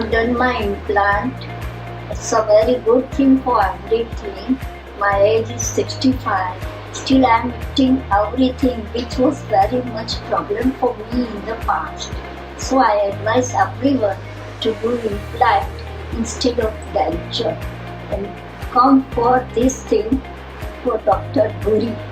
have done my implant. It's a very good thing for everything. My age is 65. Still I am eating everything, which was very much problem for me in the past. So I advise everyone to do implant instead of denture and come for this thing for Dr. Guri.